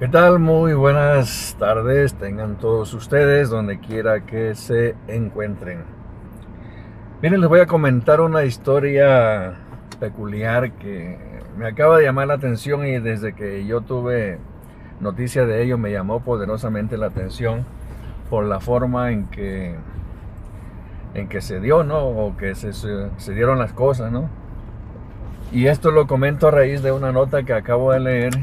tal? Muy buenas tardes, tengan todos ustedes donde quiera que se encuentren. Miren, les voy a comentar una historia peculiar que me acaba de llamar la atención y desde que yo tuve noticia de ello me llamó poderosamente la atención por la forma en que se dio, ¿no? O que se dieron las cosas, ¿no? Y esto lo comento a raíz de una nota que acabo de leer,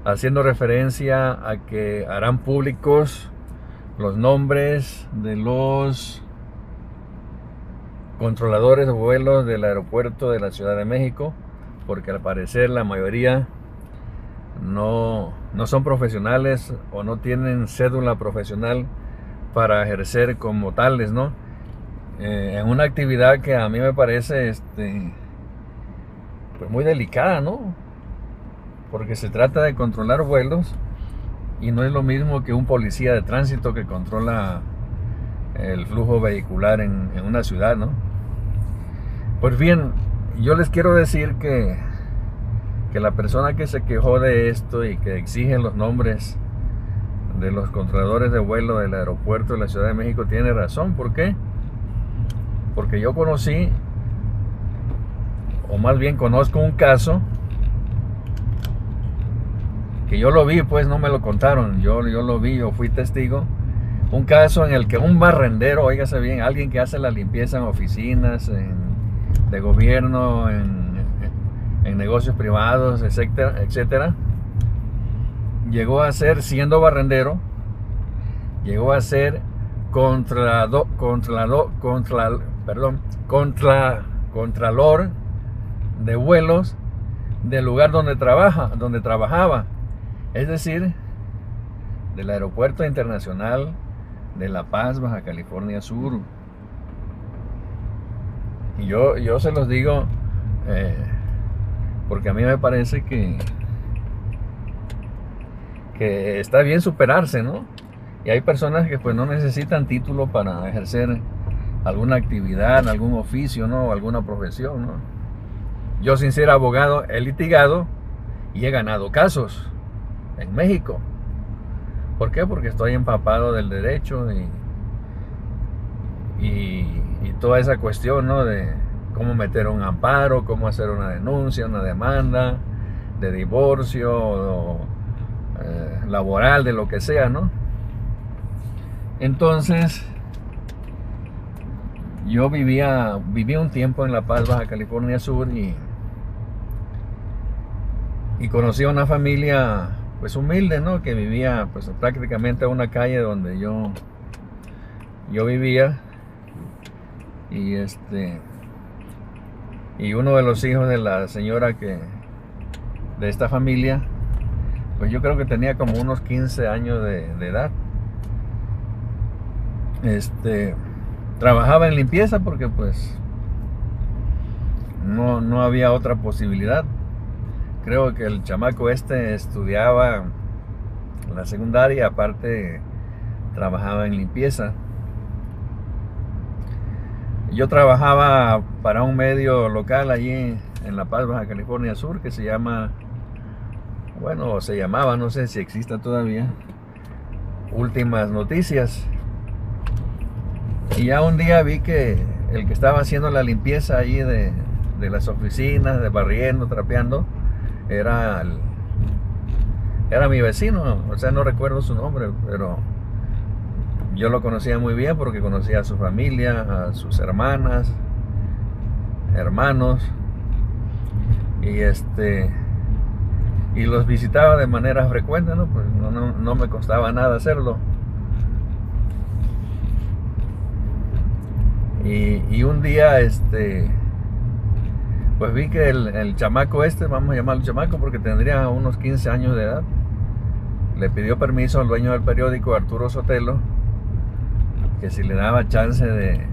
haciendo referencia a que harán públicos los nombres de los controladores de vuelos del aeropuerto de la Ciudad de México, porque al parecer la mayoría no son profesionales o no tienen cédula profesional para ejercer como tales, ¿no? En una actividad que a mí me parece pues muy delicada, ¿no? Porque se trata de controlar vuelos y no es lo mismo que un policía de tránsito que controla el flujo vehicular en una ciudad, ¿no? Pues bien, yo les quiero decir que la persona que se quejó de esto y que exige los nombres de los controladores de vuelo del aeropuerto de la Ciudad de México tiene razón. ¿Por qué? Porque yo conocí, o más bien conozco un caso que yo lo vi, pues no me lo contaron, yo lo vi, yo fui testigo. Un caso en el que un barrendero, óigase bien, alguien que hace la limpieza en oficinas, de gobierno, en negocios privados, etcétera, etcétera, llegó a ser, siendo barrendero, llegó a ser contralor de vuelos del lugar donde trabajaba, es decir, del Aeropuerto Internacional de La Paz, Baja California Sur. Y yo se los digo porque a mí me parece que está bien superarse, ¿no? Y hay personas que pues no necesitan título para ejercer alguna actividad, algún oficio, ¿no? O alguna profesión, ¿no? Yo, sin ser abogado, he litigado y he ganado casos en México. ¿Por qué? Porque estoy empapado del derecho y toda esa cuestión, ¿no? De cómo meter un amparo, cómo hacer una denuncia, una demanda de divorcio o, laboral, de lo que sea, ¿no? Entonces, yo viví un tiempo en La Paz, Baja California Sur, y conocí a una familia pues humilde, ¿no? Que vivía pues prácticamente a una calle donde yo vivía, y uno de los hijos de la señora de esta familia, pues yo creo que tenía como unos 15 años de edad. Trabajaba en limpieza porque pues no había otra posibilidad. Creo que el chamaco estudiaba la secundaria, aparte trabajaba en limpieza. Yo trabajaba para un medio local allí en La Paz, Baja California Sur, que se llamaba, no sé si exista todavía, Últimas Noticias. Y ya un día vi que el que estaba haciendo la limpieza allí de las oficinas, de barriendo, trapeando, era mi vecino. O sea, no recuerdo su nombre, pero yo lo conocía muy bien porque conocía a su familia, a sus hermanas, hermanos, y los visitaba de manera frecuente, ¿no? Pues no me costaba nada hacerlo. Y un día, pues vi que el chamaco vamos a llamarlo chamaco porque tendría unos 15 años de edad, le pidió permiso al dueño del periódico, Arturo Sotelo, que si le daba chance de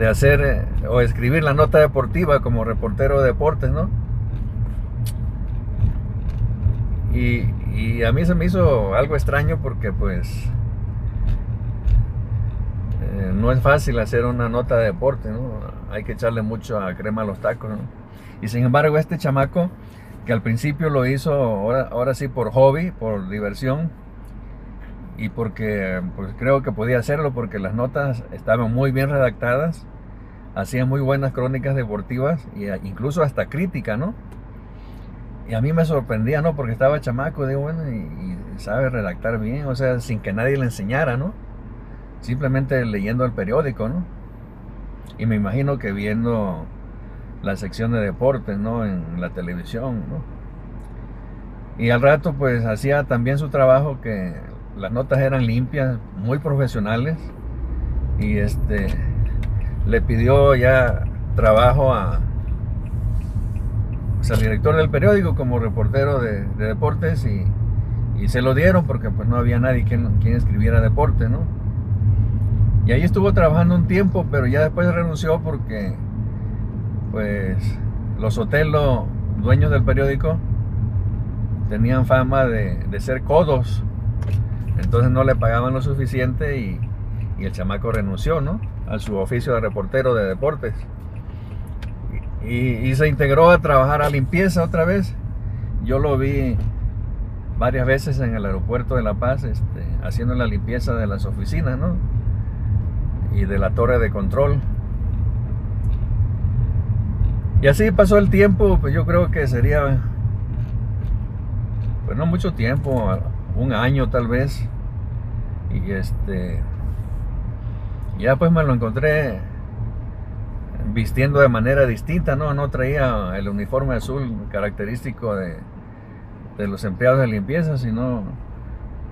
hacer o escribir la nota deportiva como reportero de deportes, ¿no? Y a mí se me hizo algo extraño porque pues no es fácil hacer una nota de deporte, ¿no? Hay que echarle mucho a crema a los tacos, ¿no? Y sin embargo este chamaco, que al principio lo hizo ahora sí por hobby, por diversión, y porque pues creo que podía hacerlo porque las notas estaban muy bien redactadas, hacía muy buenas crónicas deportivas e incluso hasta crítica, ¿no? Y a mí me sorprendía, ¿no? Porque estaba chamaco, digo, bueno, y sabe redactar bien, o sea, sin que nadie le enseñara, ¿no? Simplemente leyendo el periódico, ¿no? Y me imagino que viendo la sección de deportes, ¿no? En la televisión, ¿no? Y al rato, pues, hacía también su trabajo, que las notas eran limpias, muy profesionales. Y le pidió ya trabajo pues, al director del periódico como reportero de deportes, y se lo dieron porque pues no había nadie quien escribiera deporte, ¿no? Y ahí estuvo trabajando un tiempo, pero ya después renunció porque pues los Sotelo, dueños del periódico, tenían fama de ser codos, entonces no le pagaban lo suficiente y el chamaco renunció, ¿no? A su oficio de reportero de deportes. Y se integró a trabajar a limpieza otra vez. Yo lo vi varias veces en el aeropuerto de La Paz, haciendo la limpieza de las oficinas, ¿no? Y de la torre de control. Y así pasó el tiempo, pues yo creo que sería, pues no mucho tiempo, un año tal vez. Y ya pues me lo encontré vistiendo de manera distinta, ¿no? No traía el uniforme azul característico de los empleados de limpieza, sino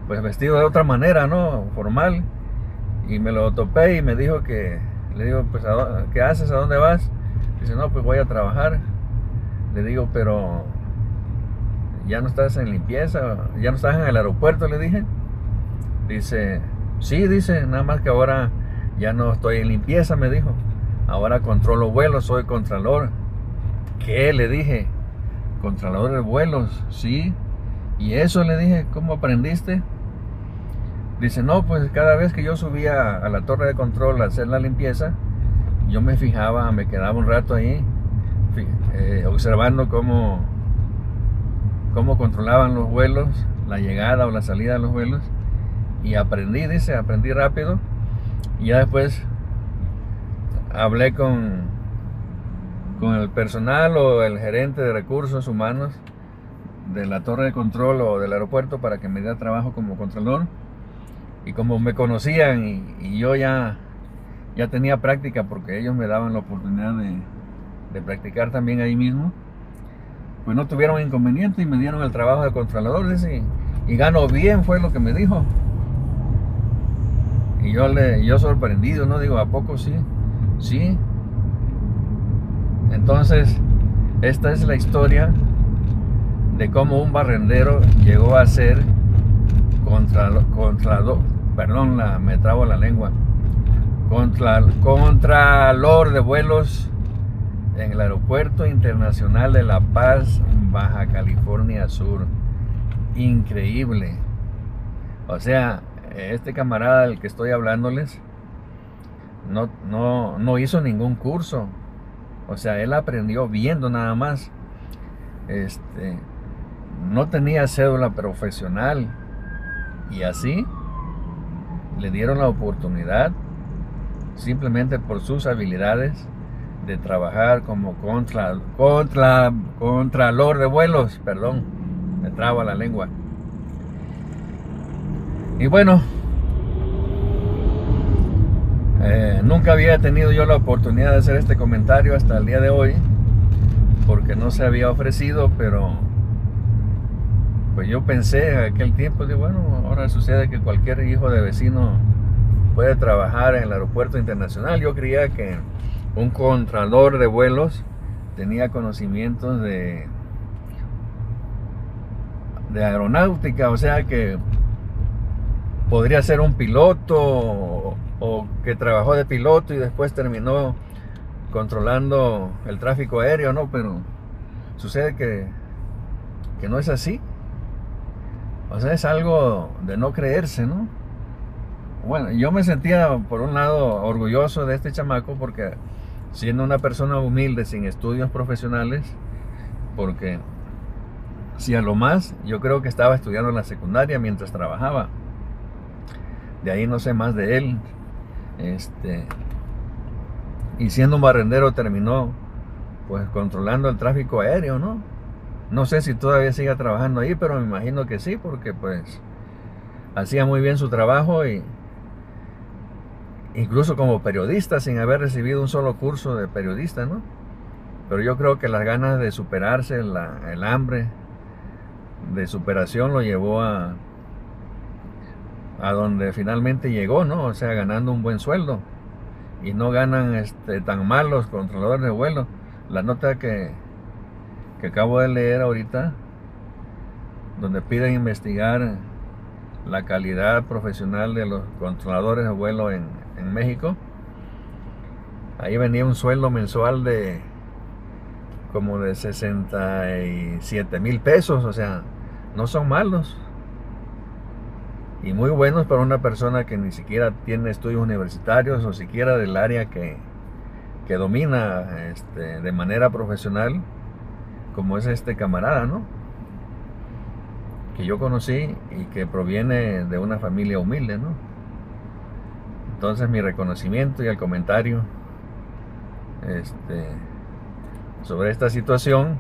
pues vestido de otra manera, ¿no? Formal. Y me lo topé y me dijo le digo, pues, ¿qué haces? ¿A dónde vas? Dice, no, pues voy a trabajar. Le digo, pero ya no estás en limpieza, ya no estás en el aeropuerto, le dije. Dice, sí, dice, nada más que ahora ya no estoy en limpieza, me dijo. Ahora controlo vuelos, soy contralor. ¿Qué? Le dije, contralor de vuelos, sí. ¿Y eso? Le dije, ¿cómo aprendiste? Dice, no, pues cada vez que yo subía a la torre de control a hacer la limpieza, yo me fijaba, me quedaba un rato ahí, observando cómo controlaban los vuelos, la llegada o la salida de los vuelos, y aprendí, dice, aprendí rápido. Y ya después hablé con el personal o el gerente de recursos humanos de la torre de control o del aeropuerto para que me diera trabajo como controlador. Y como me conocían y yo ya tenía práctica, porque ellos me daban la oportunidad de practicar también ahí mismo, pues no tuvieron inconveniente y me dieron el trabajo de controlador, dice, y gano bien, fue lo que me dijo. Y yo sorprendido, ¿no? Digo, ¿a poco sí? Sí. Entonces, esta es la historia de cómo un barrendero llegó a ser me trabo la lengua, contralor de vuelos en el Aeropuerto Internacional de La Paz, Baja California Sur. Increíble. O sea, este camarada del que estoy hablándoles no hizo ningún curso. O sea, él aprendió viendo nada más. No tenía cédula profesional. Y así le dieron la oportunidad, simplemente por sus habilidades, de trabajar como contralor de vuelos. Perdón, me traba la lengua. Y bueno, nunca había tenido yo la oportunidad de hacer este comentario hasta el día de hoy, porque no se había ofrecido, pero pues yo pensé en aquel tiempo, digo, bueno, ahora sucede que cualquier hijo de vecino puede trabajar en el aeropuerto internacional. Yo creía que un contralor de vuelos tenía conocimientos de aeronáutica, o sea que podría ser un piloto o que trabajó de piloto y después terminó controlando el tráfico aéreo, ¿no? Pero sucede que no es así. O sea, es algo de no creerse, ¿no? Bueno, yo me sentía por un lado orgulloso de este chamaco porque siendo una persona humilde, sin estudios profesionales, porque si a lo más, yo creo que estaba estudiando en la secundaria mientras trabajaba. De ahí no sé más de él. Y siendo un barrendero terminó pues controlando el tráfico aéreo, ¿no? No sé si todavía siga trabajando ahí, pero me imagino que sí, porque pues hacía muy bien su trabajo, y incluso como periodista, sin haber recibido un solo curso de periodista, ¿no? Pero yo creo que las ganas de superarse, el hambre de superación lo llevó a donde finalmente llegó, ¿no? O sea, ganando un buen sueldo. Y no ganan tan mal los controladores de vuelo. La nota que acabo de leer ahorita, donde piden investigar la calidad profesional de los controladores de vuelo en México, ahí venía un sueldo mensual de como de 67,000 pesos. O sea, no son malos y muy buenos para una persona que ni siquiera tiene estudios universitarios, o siquiera del área que domina de manera profesional, como es este camarada, ¿no? Que yo conocí y que proviene de una familia humilde, ¿no? Entonces mi reconocimiento y el comentario sobre esta situación.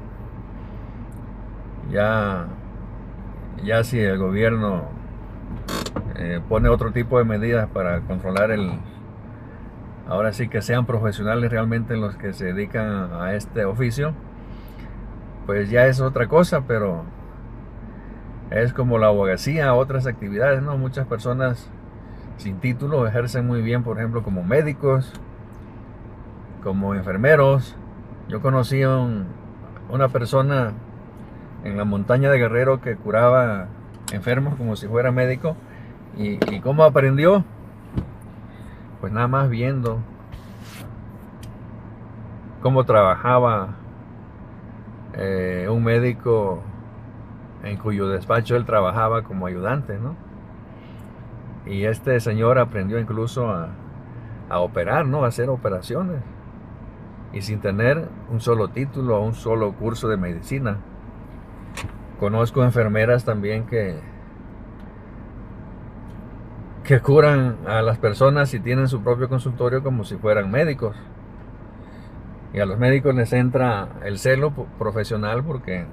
Ya si el gobierno pone otro tipo de medidas para controlar ahora sí que sean profesionales realmente los que se dedican a este oficio, pues ya es otra cosa. Pero es como la abogacía, otras actividades, ¿no? Muchas personas sin título ejercen muy bien, por ejemplo, como médicos, como enfermeros. Yo conocí a una persona en la montaña de Guerrero que curaba enfermos como si fuera médico. ¿Y cómo aprendió? Pues nada más viendo cómo trabajaba un médico en cuyo despacho él trabajaba como ayudante, ¿no? Y este señor aprendió incluso a operar, ¿no? A hacer operaciones, y sin tener un solo título o un solo curso de medicina. Conozco enfermeras también que curan a las personas y tienen su propio consultorio como si fueran médicos. Y a los médicos les entra el celo profesional, porque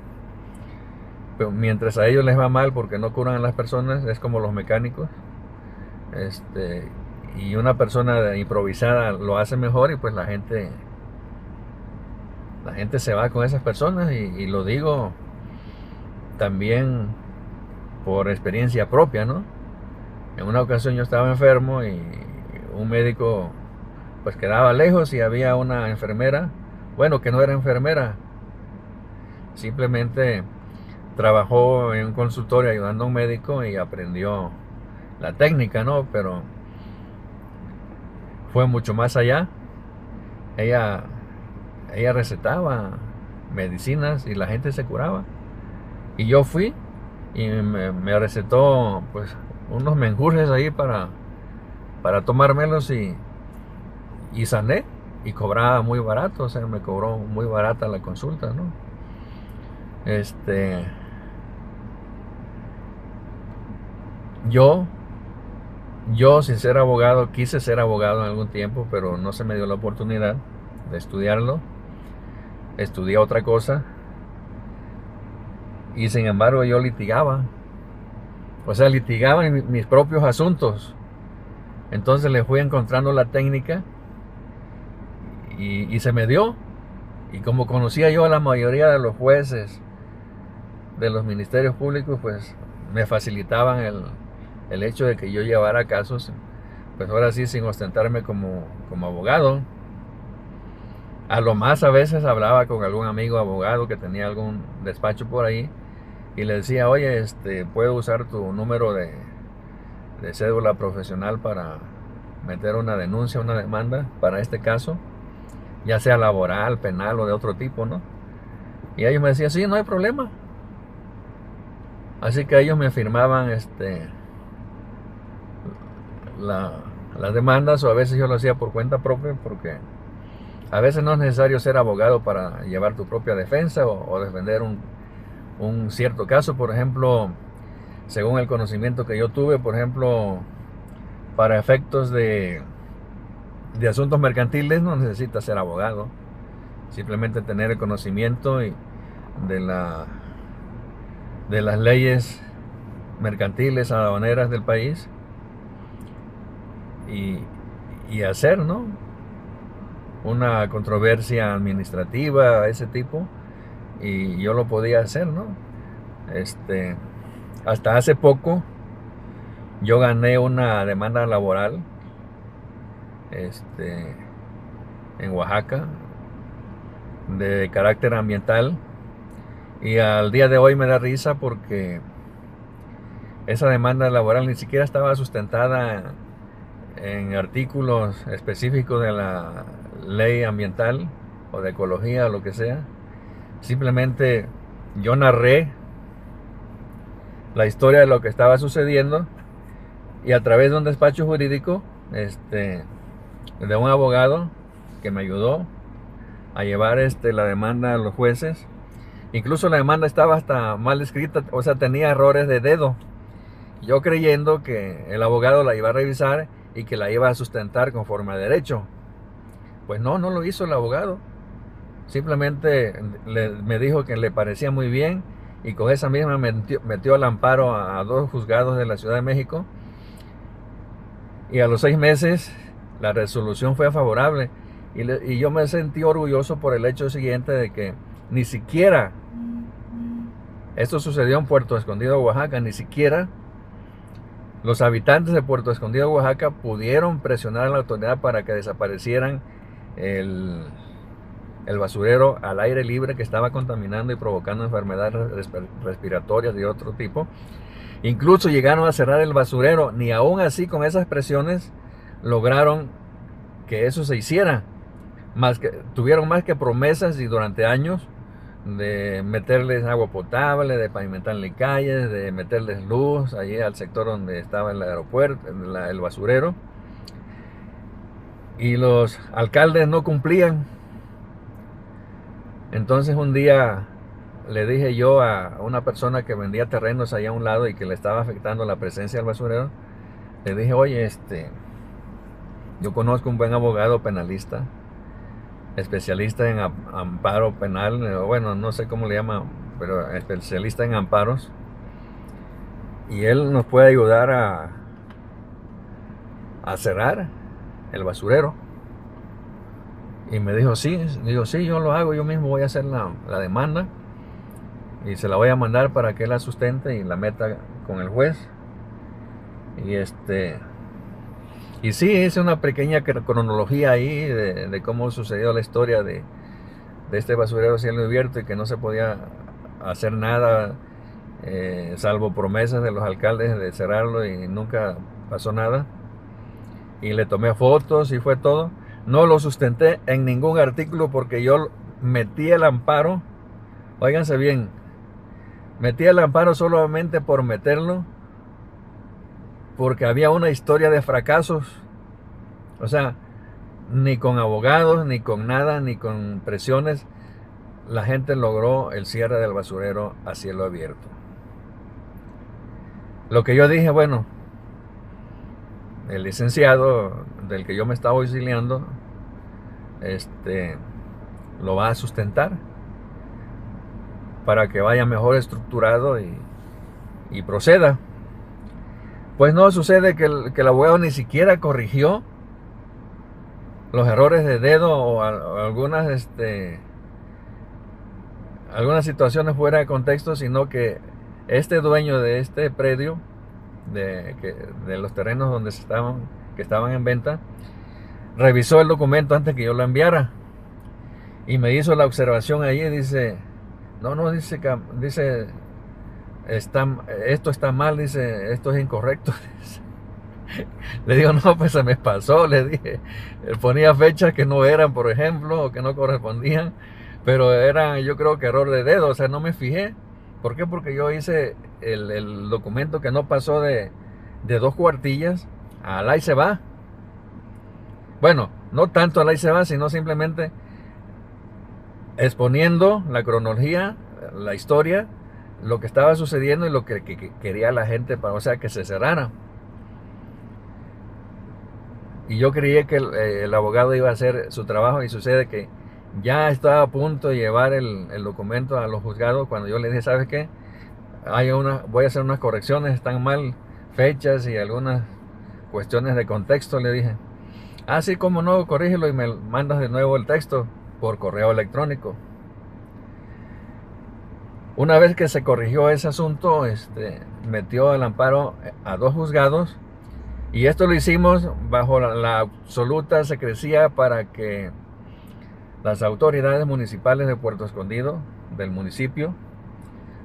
mientras a ellos les va mal porque no curan a las personas, es como los mecánicos. Y una persona improvisada lo hace mejor, y pues la gente se va con esas personas. Y lo digo también por experiencia propia, ¿no? En una ocasión yo estaba enfermo y un médico pues quedaba lejos, y había una enfermera, bueno, que no era enfermera, simplemente trabajó en un consultorio ayudando a un médico y aprendió la técnica, ¿no? Pero fue mucho más allá. Ella recetaba medicinas y la gente se curaba. Y yo fui y me recetó pues unos menjurjes ahí para tomármelos, y sané, y cobraba muy barato. O sea, me cobró muy barata la consulta, ¿no? Yo sin ser abogado, quise ser abogado en algún tiempo, pero no se me dio la oportunidad de estudiarlo. Estudié otra cosa, y sin embargo yo litigaba. O sea, litigaba en mis propios asuntos. Entonces le fui encontrando la técnica, y se me dio. Y como conocía yo a la mayoría de los jueces de los ministerios públicos, pues me facilitaban el hecho de que yo llevara casos, pues ahora sí, sin ostentarme como abogado. A lo más a veces hablaba con algún amigo abogado que tenía algún despacho por ahí, y le decía, oye, puedo usar tu número de cédula profesional para meter una denuncia, una demanda para este caso, ya sea laboral, penal o de otro tipo, ¿no? Y ellos me decían, sí, no hay problema. Así que ellos me firmaban las demandas, o a veces yo lo hacía por cuenta propia, porque A veces no es necesario ser abogado para llevar tu propia defensa o defender un cierto caso. Por ejemplo, según el conocimiento que yo tuve, por ejemplo, para efectos de asuntos mercantiles no necesitas ser abogado. Simplemente tener el conocimiento de, la, de las leyes mercantiles, aduaneras del país y hacer, ¿no?, una controversia administrativa, ese tipo, y yo lo podía hacer, ¿no? Hasta hace poco yo gané una demanda laboral en Oaxaca de carácter ambiental, y al día de hoy me da risa porque esa demanda laboral ni siquiera estaba sustentada en artículos específicos de la ley ambiental o de ecología o lo que sea. Simplemente yo narré la historia de lo que estaba sucediendo, y a través de un despacho jurídico de un abogado que me ayudó a llevar la demanda a los jueces. Incluso la demanda estaba hasta mal escrita, o sea, tenía errores de dedo. Yo creyendo que el abogado la iba a revisar y que la iba a sustentar conforme a derecho. Pues no lo hizo el abogado. Simplemente me dijo que le parecía muy bien, y con esa misma metió al amparo a 2 juzgados de la Ciudad de México. Y a los 6 meses la resolución fue favorable. Y yo me sentí orgulloso por el hecho siguiente de que ni siquiera, esto sucedió en Puerto Escondido, Oaxaca, ni siquiera los habitantes de Puerto Escondido, Oaxaca, pudieron presionar a la autoridad para que desaparecieran el basurero al aire libre que estaba contaminando y provocando enfermedades respiratorias de otro tipo. Incluso llegaron a cerrar el basurero. Ni aún así, con esas presiones, lograron que eso se hiciera. Tuvieron más que promesas, y durante años, de meterles agua potable, de pavimentarle calles, de meterles luz allí al sector donde estaba el aeropuerto, el basurero. Y los alcaldes no cumplían. Entonces un día le dije yo a una persona que vendía terrenos allá a un lado y que le estaba afectando la presencia del basurero, le dije: oye, yo conozco un buen abogado penalista, especialista en amparo penal, bueno, no sé cómo le llama, pero especialista en amparos, y él nos puede ayudar a cerrar el basurero. Y me dijo: sí. Digo: sí, yo lo hago, yo mismo voy a hacer la demanda y se la voy a mandar para que él la sustente y la meta con el juez. Y sí, hice una pequeña cronología ahí de cómo sucedió la historia de este basurero cielo abierto, y que no se podía hacer nada, salvo promesas de los alcaldes de cerrarlo, y nunca pasó nada. Y le tomé fotos y fue todo. No lo sustenté en ningún artículo porque yo metí el amparo. Óiganse bien, metí el amparo solamente por meterlo, porque había una historia de fracasos. O sea, ni con abogados, ni con nada, ni con presiones, la gente logró el cierre del basurero a cielo abierto. Lo que yo dije: bueno, el licenciado del que yo me estaba auxiliando, lo va a sustentar para que vaya mejor estructurado y proceda. Pues no, sucede que el abogado ni siquiera corrigió los errores de dedo o algunas situaciones fuera de contexto, sino que este dueño de este predio, de los terrenos que estaban en venta, revisó el documento antes que yo lo enviara y me hizo la observación ahí y dice: no, dice, esto está mal, dice, esto es incorrecto. Le digo: no, pues se me pasó, le dije. Ponía fechas que no eran, por ejemplo, o que no correspondían, pero eran, yo creo que error de dedo, o sea, no me fijé. ¿Por qué? Porque yo hice el documento que no pasó de 2 cuartillas al ahí se va. Bueno, no tanto al ahí se va, sino simplemente exponiendo la cronología, la historia, lo que estaba sucediendo y lo que quería la gente, para, o sea, que se cerrara. Y yo creía que el abogado iba a hacer su trabajo, y sucede que ya estaba a punto de llevar el documento a los juzgados cuando yo le dije, ¿sabes qué? Voy a hacer unas correcciones, están mal fechas y algunas cuestiones de contexto, le dije. Ah, sí, cómo no, corrígelo y me mandas de nuevo el texto por correo electrónico. Una vez que se corrigió ese asunto, metió el amparo a 2 juzgados, y esto lo hicimos bajo la absoluta secrecía para que las autoridades municipales de Puerto Escondido, del municipio,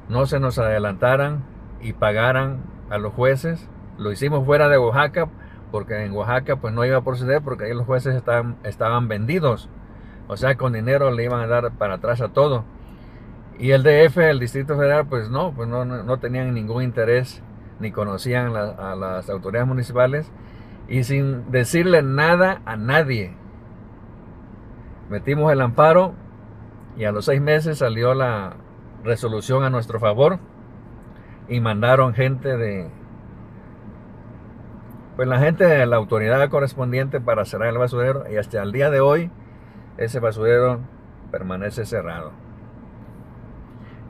no se nos adelantaran y pagaran a los jueces. Lo hicimos fuera de Oaxaca, porque en Oaxaca pues no iba a proceder, porque ahí los jueces estaban vendidos, o sea, con dinero le iban a dar para atrás a todo. Y el DF, el Distrito Federal, pues no tenían ningún interés, ni conocían a las autoridades municipales, y sin decirle nada a nadie, metimos el amparo, y a los 6 meses salió la resolución a nuestro favor, y mandaron pues la gente de la autoridad correspondiente para cerrar el basurero, y hasta el día de hoy ese basurero permanece cerrado.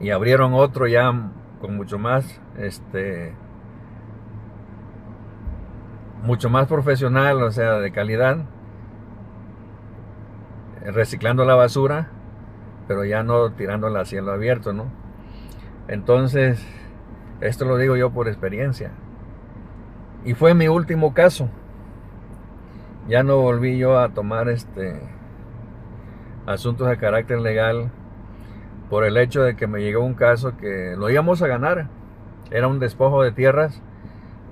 Y abrieron otro ya con mucho más profesional, o sea, de calidad, reciclando la basura, pero ya no tirándola a cielo abierto, ¿no? Entonces, esto lo digo yo por experiencia. Y fue mi último caso. Ya no volví yo a tomar asuntos de carácter legal, por el hecho de que me llegó un caso que lo íbamos a ganar. Era un despojo de tierras,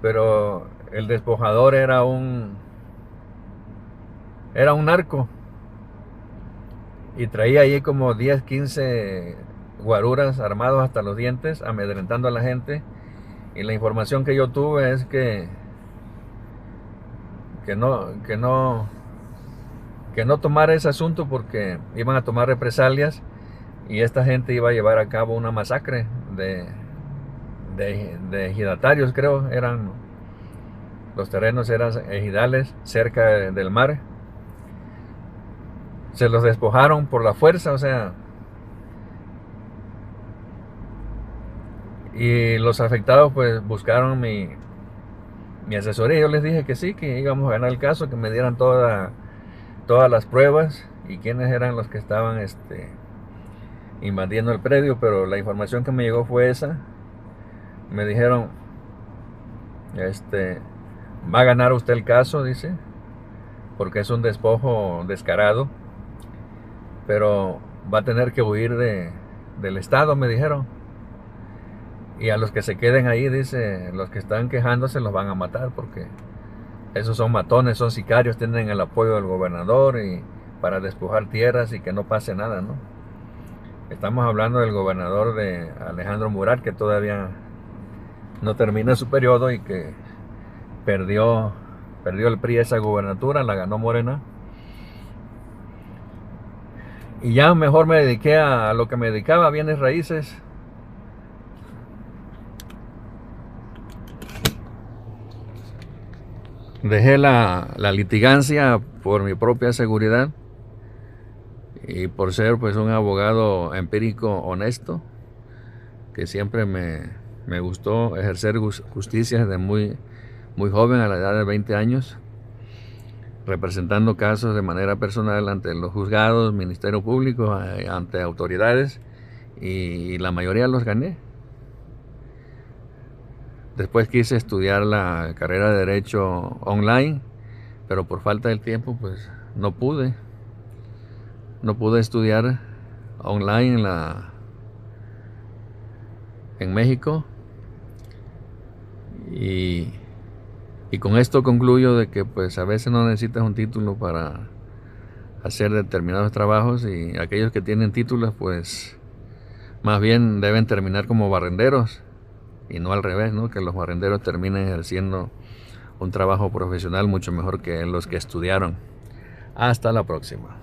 pero el despojador era un narco, y traía ahí como 10, 15 guaruras armados hasta los dientes, amedrentando a la gente. Y la información que yo tuve es que no tomara ese asunto, porque iban a tomar represalias, y esta gente iba a llevar a cabo una masacre de ejidatarios, creo. Los terrenos eran ejidales cerca del mar. Se los despojaron por la fuerza, o sea, y los afectados pues buscaron mi asesoría. Yo les dije que sí, que íbamos a ganar el caso, que me dieran todas las pruebas y quiénes eran los que estaban invadiendo el predio, pero la información que me llegó fue esa. Me dijeron, va a ganar usted el caso, dice, porque es un despojo descarado, pero va a tener que huir del estado, me dijeron. Y a los que se queden ahí, dice, los que están quejándose los van a matar, porque esos son matones, son sicarios, tienen el apoyo del gobernador y para despojar tierras y que no pase nada, ¿no? Estamos hablando del gobernador de Alejandro Murat, que todavía no termina su periodo y que perdió el PRI esa gubernatura, la ganó Morena. Y ya mejor me dediqué a lo que me dedicaba, a bienes raíces. Dejé la litigancia por mi propia seguridad y por ser pues un abogado empírico honesto, que siempre me gustó ejercer justicia desde muy joven, a la edad de 20 años, representando casos de manera personal ante los juzgados, Ministerio Público, ante autoridades, y la mayoría los gané. Después quise estudiar la carrera de Derecho online, pero por falta del tiempo pues no pude estudiar online en México. Y con esto concluyo de que pues a veces no necesitas un título para hacer determinados trabajos, y aquellos que tienen títulos pues más bien deben terminar como barrenderos, y no al revés, ¿no? Que los barrenderos terminen ejerciendo un trabajo profesional mucho mejor que los que estudiaron. Hasta la próxima.